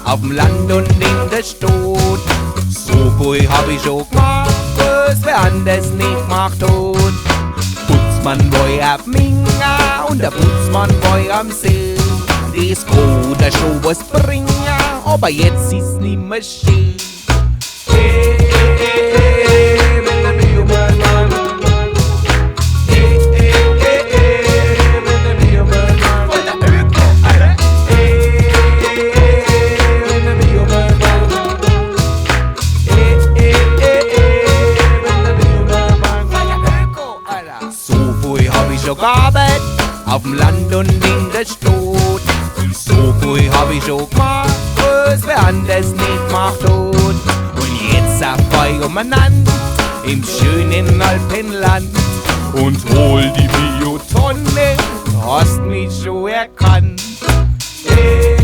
auf dem Land und in der Stadt. So viel hab ich schon gemacht, was wer anders nicht gemacht hat. Putzmann war auf Minga und der Putzmann war am See. Das kann da schon was bringen, aber jetzt ist nicht mehr schön. Hey, hey, hey, hey, wenn der Biomann Mann. Hey, hey, hey, hey, wenn der Biomann Mann. Und der Öko, Alter. Hey, hey, hey, wenn der Biomann Mann. Hey, hey, hey, hey, wenn der Biomann Mann. Und der Öko, Alter. So viel hab ich schon gearbeitet, auf dem Land und in der Stadt. So viel hab ich schon gemacht, was wer anders nicht gemacht hat. Und jetzt auf euch umeinander im schönen Alpenland und hol die Biotonne, hast mich schon erkannt. Hey.